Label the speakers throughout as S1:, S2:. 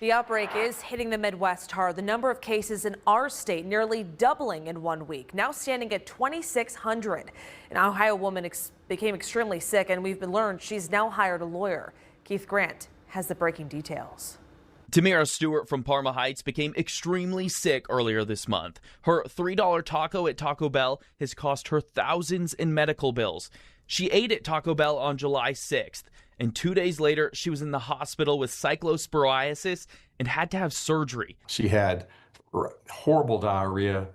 S1: The outbreak is hitting the Midwest hard. The number of cases in our state nearly doubling in 1 week, now standing at 2,600. An Ohio woman became extremely sick, and we've been learned she's now hired a lawyer. Keith Grant has the breaking details.
S2: Tamira Stewart from Parma Heights became extremely sick earlier this month. Her $3 taco at Taco Bell has cost her thousands in medical bills. She ate at Taco Bell on July 6th, and 2 days later, she was in the hospital with cyclosporiasis and had to have surgery.
S3: She had horrible diarrhea,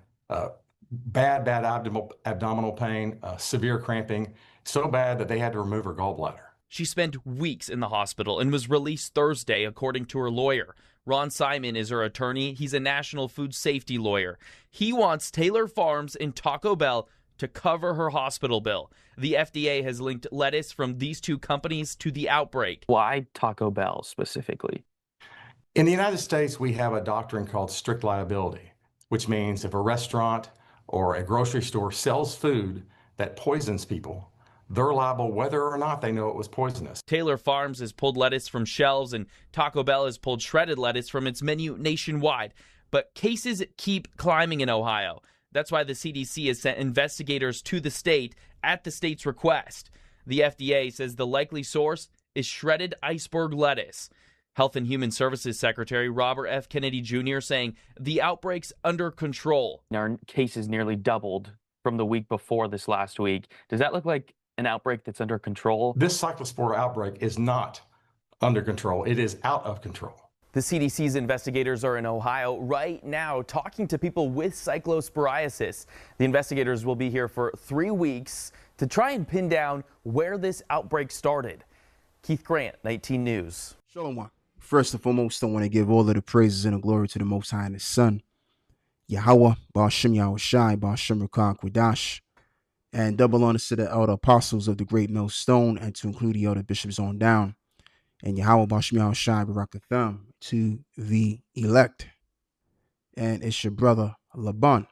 S3: bad abdominal pain, severe cramping, so bad that they had to remove her gallbladder.
S2: She spent weeks in the hospital and was released Thursday, according to her lawyer. Ron Simon is her attorney. He's a national food safety lawyer. He wants Taylor Farms and Taco Bell to cover her hospital bill. The FDA has linked lettuce from these two companies to the outbreak.
S4: Why Taco Bell specifically?
S3: In the United States, we have a doctrine called strict liability, which means if a restaurant or a grocery store sells food that poisons people, they're liable whether or not they know it was poisonous.
S2: Taylor Farms has pulled lettuce from shelves, and Taco Bell has pulled shredded lettuce from its menu nationwide. But cases keep climbing in Ohio. That's why the CDC has sent investigators to the state at the state's request. The FDA says the likely source is shredded iceberg lettuce. Health and Human Services Secretary Robert F. Kennedy Jr. saying the outbreak's under control.
S4: Our cases nearly doubled from the week before this last week. Does that look like an outbreak that's under control?
S3: This cyclospora outbreak is not under control. It is out of control.
S2: The CDC's investigators are in Ohio right now talking to people with cyclosporiasis. The investigators will be here for 3 weeks to try and pin down where this outbreak started. Keith Grant, 19 News.
S5: Shalom. First and foremost, I want to give all of the praises and the glory to the Most High and His Son, Yahweh, Ba'ashem Yahushai, Ba'ashem Rakah Kwadash, and double honors to the elder apostles of the great millstone, and to include the elder bishops on down. And Yahweh Bashmi Al-Shai Barakatham to the elect. And it's your brother Laban.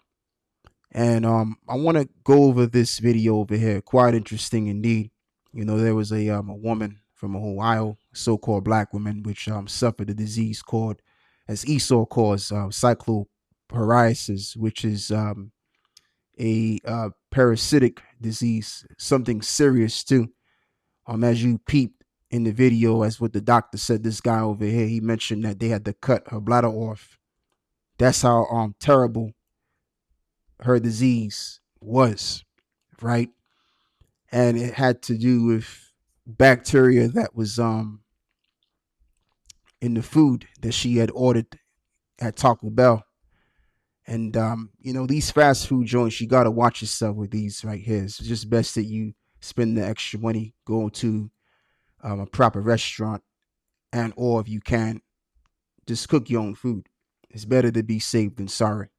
S5: And I want to go over this video over here. Quite interesting indeed. You know, there was a woman from Ohio, so-called black woman, which suffered a disease called, as Esau calls, cyclosporiasis, which is a parasitic disease, something serious too. As you peeped in the video, as what the doctor said, this guy over here, he mentioned that they had to cut her bladder off. That's how terrible her disease was, right? And it had to do with bacteria that was in the food that she had ordered at Taco Bell. And you know, these fast food joints, you got to watch yourself with these right here. It's just best that you spend the extra money, go to a proper restaurant, and or if you can, just cook your own food. It's better to be safe than sorry.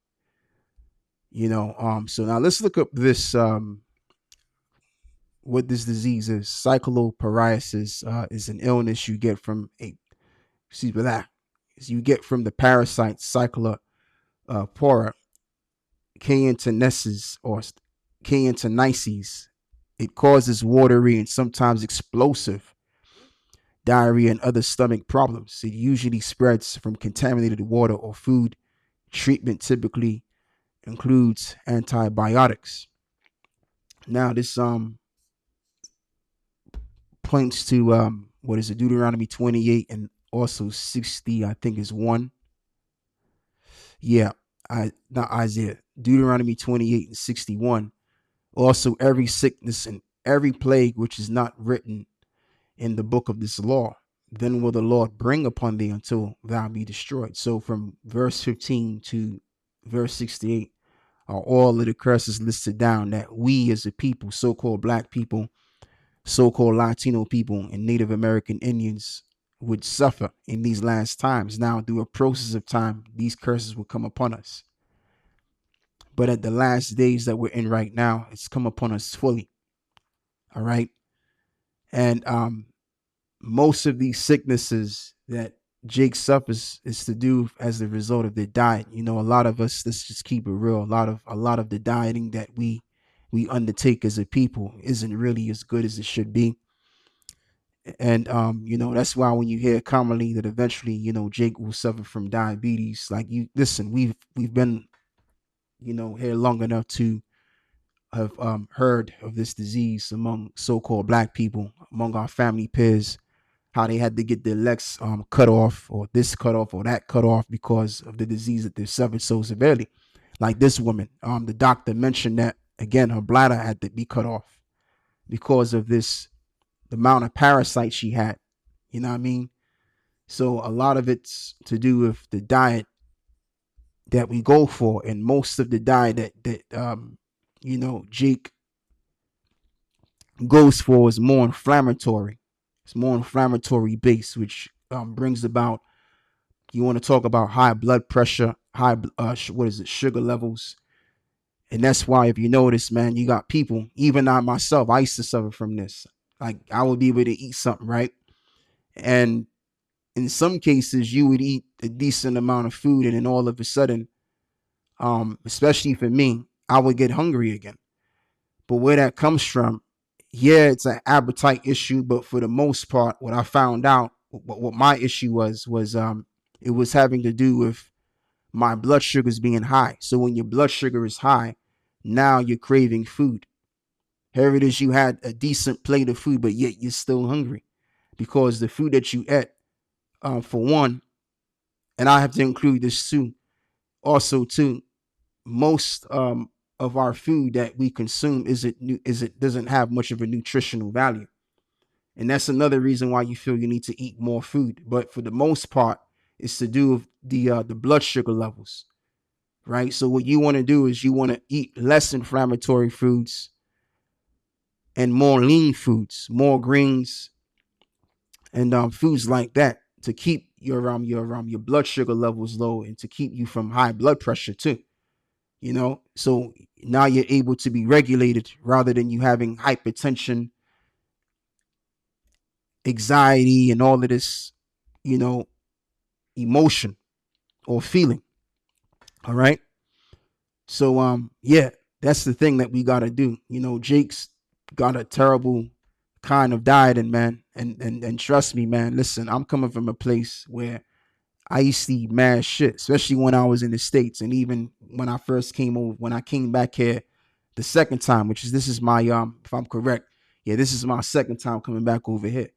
S5: You know, so now let's look up this what this disease is. Cyclosporiasis is an illness you get from you get from the parasite Cyclopora cayentensis or cayentensis. It causes watery and sometimes explosive diarrhea and other stomach problems. It usually spreads from contaminated water or food. Treatment typically includes antibiotics. Now this points to what is it, Deuteronomy 28 and also 60, I think is 1. Yeah, not Isaiah. Deuteronomy 28 and 61. Also every sickness and every plague which is not written in the book of this law, then will the Lord bring upon thee until thou be destroyed. So from verse 15 to verse 68 are all of the curses listed down that we as a people, so-called black people, so-called Latino people, and Native American Indians would suffer in these last times. Now, through a process of time, these curses will come upon us. But at the last days that we're in right now, it's come upon us fully. All right. And most of these sicknesses that Jake suffers is to do as the result of their diet. You know, a lot of us, let's just keep it real. A lot of the dieting that we undertake as a people isn't really as good as it should be. And that's why when you hear commonly that eventually, Jake will suffer from diabetes, like, you listen, we've been, here long enough to have heard of this disease among so-called black people, among our family peers, how they had to get their legs cut off, or this cut off, or that cut off, because of the disease that they suffered so severely. Like this woman, the doctor mentioned that, again, her bladder had to be cut off because of this, the amount of parasites she had. You know what I mean? So a lot of it's to do with the diet that we go for, and most of the diet that Jake goes for is more inflammatory. It's more inflammatory based, which brings about, you want to talk about high blood pressure, high sugar levels. And that's why, if you notice, man, you got people, even I myself, I used to suffer from this. Like, I would be able to eat something, right? And in some cases, you would eat a decent amount of food, and then all of a sudden, especially for me, I would get hungry again. But where that comes from, yeah, it's an appetite issue, but for the most part, what I found out, what my issue was it was having to do with my blood sugars being high. So when your blood sugar is high, now you're craving food. Here it is, you had a decent plate of food, but yet you're still hungry, because the food that you ate, for one, and I have to include this too, also too, most of our food that we consume doesn't have much of a nutritional value. And that's another reason why you feel you need to eat more food. But for the most part, it's to do with the blood sugar levels, right? So what you want to do is you want to eat less inflammatory foods and more lean foods, more greens, and foods like that, to keep your blood sugar levels low, and to keep you from high blood pressure too. So now you're able to be regulated, rather than you having hypertension, anxiety, and all of this, emotion or feeling. All right. So yeah, that's the thing that we gotta do. Jake's got a terrible kind of diet, and man, and trust me, man, listen, I'm coming from a place where I used to eat mad shit, especially when I was in the States, and even when I first came over, when I came back here the second time, which is, this is my if I'm correct, yeah, this is my second time coming back over here.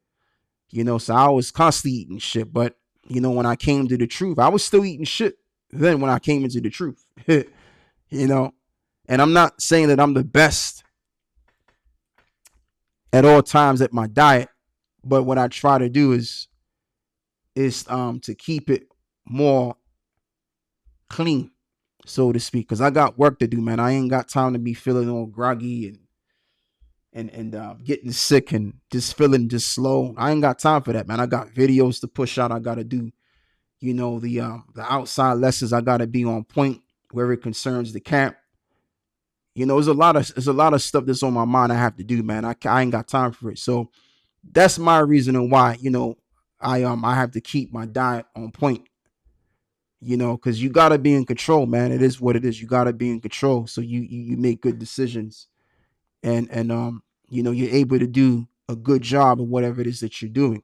S5: So I was constantly eating shit, but when I came to the truth, I was still eating shit. Then when I came into the truth, and I'm not saying that I'm the best at all times at my diet, but what I try to do is to keep it more clean, so to speak, because I got work to do, man. I ain't got time to be feeling all groggy and getting sick and just feeling just slow. I ain't got time for that, man. I got videos to push out. I got to do, the outside lessons. I got to be on point where it concerns the camp. There's a lot of stuff that's on my mind I have to do, man. I ain't got time for it. So that's my reason why, I have to keep my diet on point. Because you got to be in control, man. It is what it is. You got to be in control, so you make good decisions, and you're able to do a good job of whatever it is that you're doing.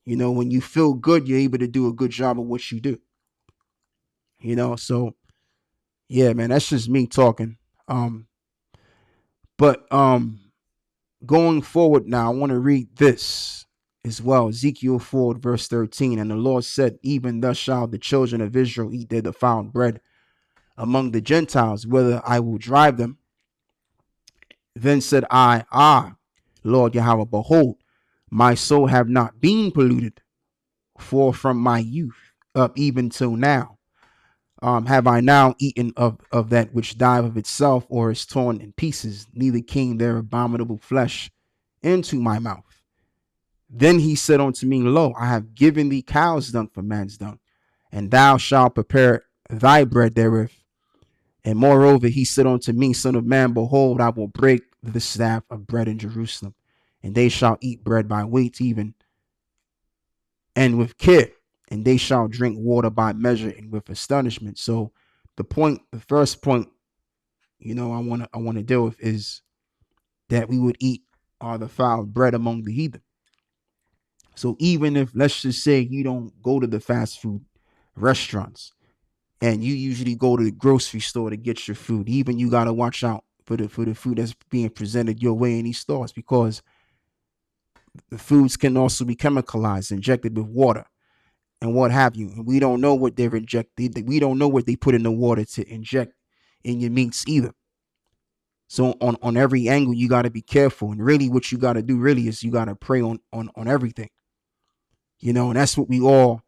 S5: When you feel good, you're able to do a good job of what you do. So yeah, man, that's just me talking. But going forward now, I want to read this as well. Ezekiel 4, verse 13. And the Lord said, even thus shall the children of Israel eat their defiled bread among the Gentiles, whither I will drive them. Then said I, Lord Yahweh, behold, my soul have not been polluted, for from my youth up even till now have I now eaten of that which died of itself, or is torn in pieces, neither came their abominable flesh into my mouth. Then he said unto me, lo, I have given thee cow's dung for man's dung, and thou shalt prepare thy bread therewith. And moreover, he said unto me, son of man, behold, I will break the staff of bread in Jerusalem, and they shall eat bread by weight even, and with care, and they shall drink water by measure and with astonishment. So the first point, I want to deal with is that we would eat the foul bread among the heathen. So even if, let's just say, you don't go to the fast food restaurants and you usually go to the grocery store to get your food, even you got to watch out for the food that's being presented your way in these stores, because the foods can also be chemicalized, injected with water and what have you. And we don't know what they're injected. We don't know what they put in the water to inject in your meats either. So on every angle, you got to be careful. And really what you got to do really is you got to pray on everything, and that's what we all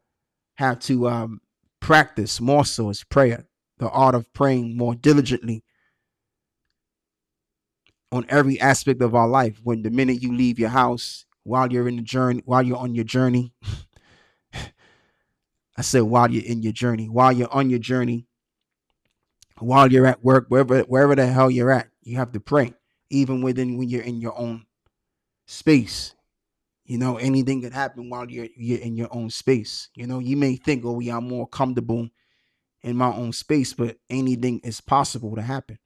S5: have to practice more so, is prayer, the art of praying more diligently on every aspect of our life. When the minute you leave your house, while you're on your journey, I said while you're in your journey, while you're on your journey, while you're at work, wherever the hell you're at, you have to pray. Even when you're in your own space, anything could happen while you're in your own space. You may think, oh yeah, I'm more comfortable in my own space, but anything is possible to happen.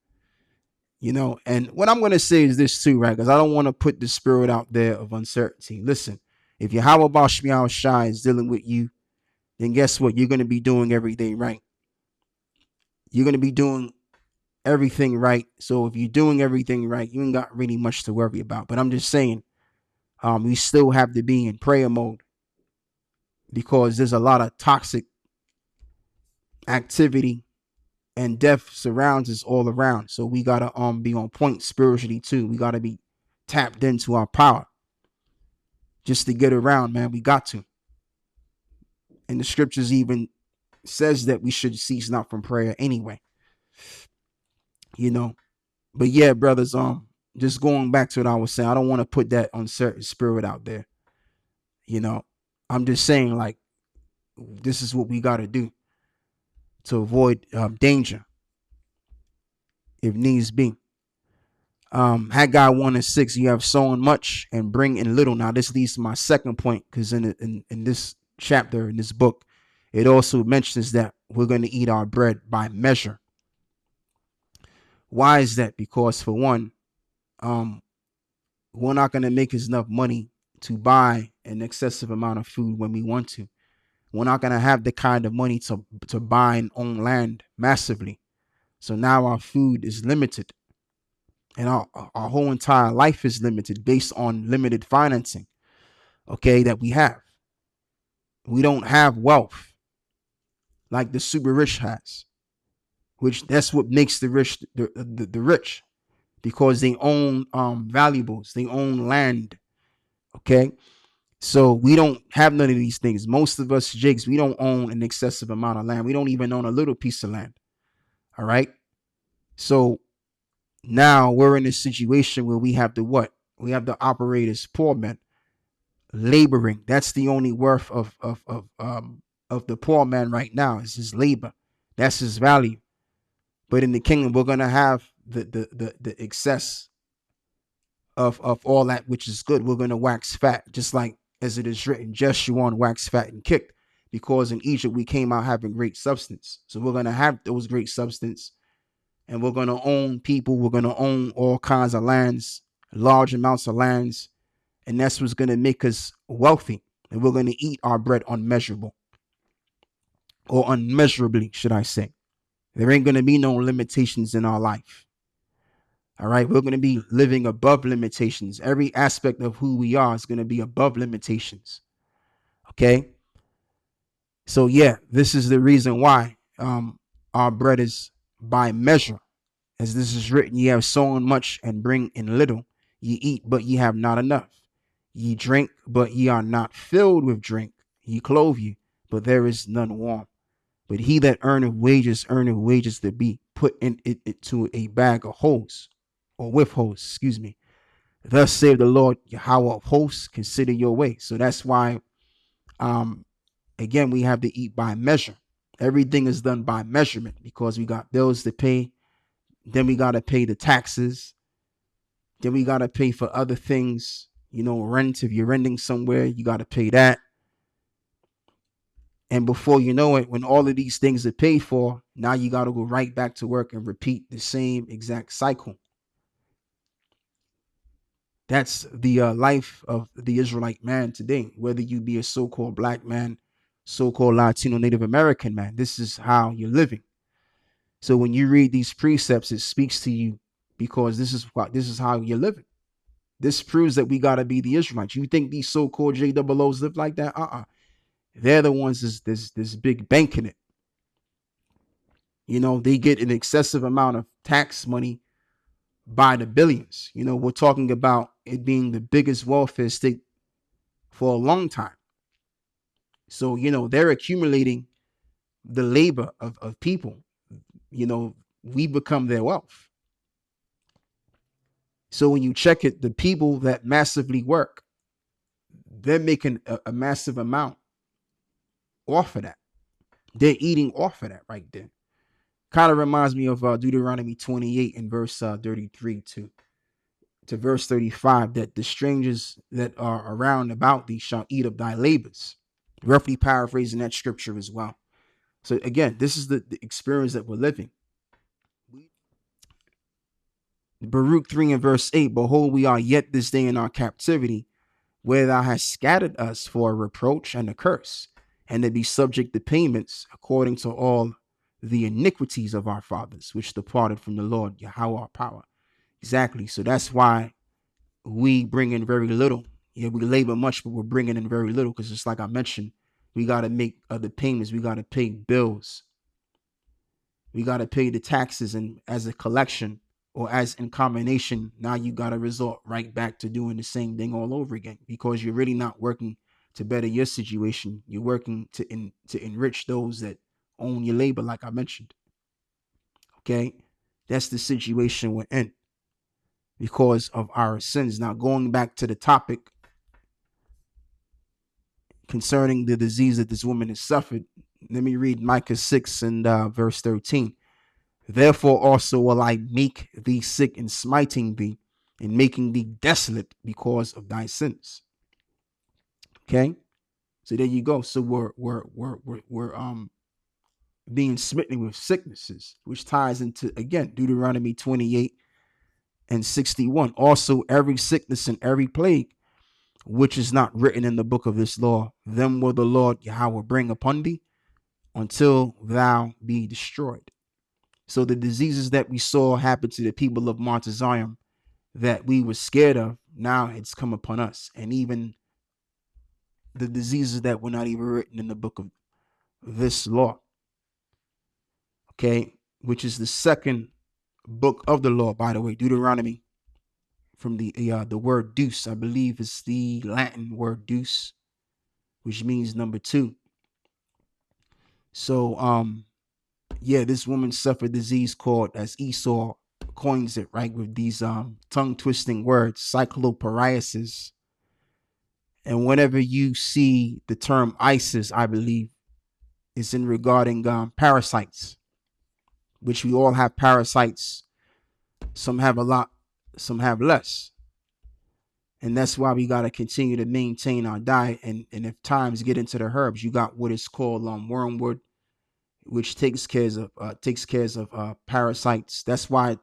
S5: And what I'm going to say is this too, right? Because I don't want to put the spirit out there of uncertainty. Listen, if Yahweh Bashmial Shai is dealing with you, then guess what? You're going to be doing everything right. You're going to be doing everything right. So if you're doing everything right, you ain't got really much to worry about. But I'm just saying, we still have to be in prayer mode, because there's a lot of toxic activity and death surrounds us all around. So we gotta be on point spiritually too. We gotta be tapped into our power just to get around, man. We got to. And the scriptures even says that we should cease not from prayer anyway. But yeah, brothers, just going back to what I was saying, I don't want to put that uncertain spirit out there. I'm just saying, like, this is what we gotta do to avoid danger if needs be. Haggai 1:6, you have sown much and bring in little. Now this leads to my second point, because in this chapter, in this book, it also mentions that we're going to eat our bread by measure. Why is that? Because for one, we're not going to make enough money to buy an excessive amount of food when we want to. We're not going to have the kind of money to buy and own land massively. So now our food is limited. And our whole entire life is limited based on limited financing, okay, that we have. We don't have wealth like the super rich has, which that's what makes the rich the rich, because they own valuables, they own land, okay? So we don't have none of these things. Most of us jigs, we don't own an excessive amount of land. We don't even own a little piece of land, all right? So now we're in a situation where we have to what? We have to operate as poor men, laboring. That's the only worth of the poor man right now, is his labor. That's his value. But in the kingdom, we're gonna have the excess of all that which is good. We're gonna wax fat, just like as it is written, just you want wax fat and kicked. Because in Egypt we came out having great substance. So we're gonna have those great substance. And we're going to own people. We're going to own all kinds of lands, large amounts of lands. And that's what's going to make us wealthy. And we're going to eat our bread unmeasurable. Or unmeasurably, should I say. There ain't going to be no limitations in our life. All right. We're going to be living above limitations. Every aspect of who we are is going to be above limitations. Okay. So yeah, this is the reason why our bread is by measure. As this is written, ye have sown much and bring in little. Ye eat, but ye have not enough. Ye drink, but ye are not filled with drink. Ye clothe you, but there is none warm. But he that earneth wages to be put in it to a bag of holes, or with holes, excuse me. Thus saith the Lord Yahweh of hosts, consider your way. So that's why, again, we have to eat by measure. Everything is done by measurement, because we got bills to pay. Then we got to pay the taxes. Then we got to pay for other things, rent. If you're renting somewhere, you got to pay that. And before you know it, when all of these things are paid for, now you got to go right back to work and repeat the same exact cycle. That's the life of the Israelite man today. Whether you be a so-called black man, so-called Latino, Native American man, this is how you're living. So when you read these precepts, it speaks to you because this is how you're living. This proves that we gotta be the Israelites. You think these so-called JOOs live like that? They're the ones this big bank in it. You know, they get an excessive amount of tax money by the billions. You know, we're talking about it being the biggest welfare state for a long time. So, you know, they're accumulating the labor of people. You know, we become their wealth. So when you check it, the people that massively work, they're making a massive amount off of that. They're eating off of that right there. Kind of reminds me of Deuteronomy 28 and verse 33 to verse 35, that the strangers that are around about thee shall eat of thy labors. Roughly paraphrasing that scripture as well. So again, this is the experience that we're living. Baruch 3 and verse 8, behold, we are yet this day in our captivity, where thou hast scattered us for a reproach and a curse, and to be subject to payments according to all the iniquities of our fathers, which departed from the Lord, Yahweh our power. Exactly. So that's why we bring in very little. Yeah, we labor much, but we're bringing in very little because just like I mentioned, we got to make other payments. We got to pay bills. We got to pay the taxes, and as a collection or as in combination, now you got to resort right back to doing the same thing all over again because you're really not working to better your situation. You're working to enrich those that own your labor, like I mentioned. Okay, that's the situation we're in because of our sins. Now, going back to the topic concerning the disease that this woman has suffered, let me read Micah 6 and verse 13. Therefore also will I make thee sick and smiting thee and making thee desolate because of thy sins. Okay, so there you go. So we're being smitten with sicknesses, which ties into again Deuteronomy 28 and 61. Also, every sickness and every plague which is not written in the book of this law, them will the Lord Yahweh bring upon thee until thou be destroyed. So the diseases that we saw happen to the people of Mount Zion that we were scared of, now it's come upon us. And even the diseases that were not even written in the book of this law. Okay, which is the second book of the law, by the way, Deuteronomy, from the word deuce, I believe is the Latin word deuce, which means number 2. So yeah, this woman suffered disease called, as Esau coins it, right, with these tongue twisting words, cyclosporiasis. And whenever you see the term ISIS, I believe it's in regarding parasites, which we all have parasites. Some have a lot, some have less. And that's why we got to continue to maintain our diet. And if times get into the herbs, you got what is called wormwood, which takes care of parasites. That's why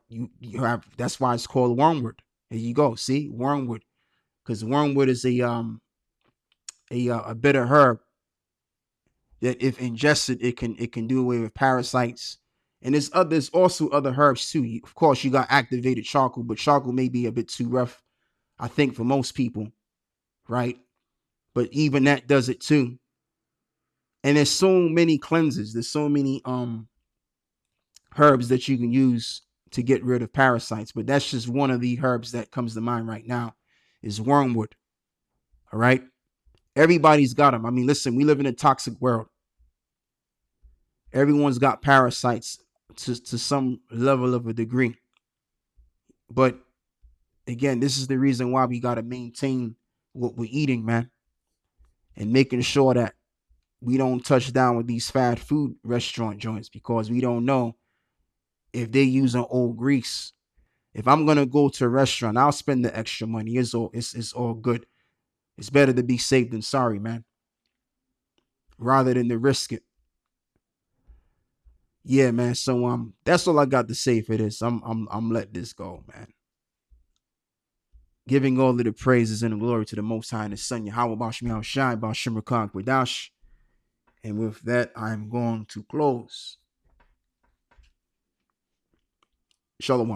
S5: that's why it's called wormwood. There you go. See, wormwood, because wormwood is a bitter herb that if ingested, it can do away with parasites. And there's also other herbs too. Of course, you got activated charcoal, but charcoal may be a bit too rough, I think, for most people, right? But even that does it too. And there's so many cleanses. There's so many herbs that you can use to get rid of parasites. But that's just one of the herbs that comes to mind right now is wormwood. All right. Everybody's got them. I mean, listen, we live in a toxic world. Everyone's got parasites to some level of a degree. But again, this is the reason why we got to maintain what we're eating, man. And making sure that we don't touch down with these fast food restaurant joints because we don't know if they're using old grease. If I'm going to go to a restaurant, I'll spend the extra money. It's all good. It's better to be safe than sorry, man. Rather than to risk it. Yeah, man. So that's all I got to say for this. I'm letting this go, man. Giving all of the praises and the glory to the Most High and the Son, Yahweh Bashmi Al Shai, Bashim Rakak Wadash. And with that, I'm going to close. Shalom.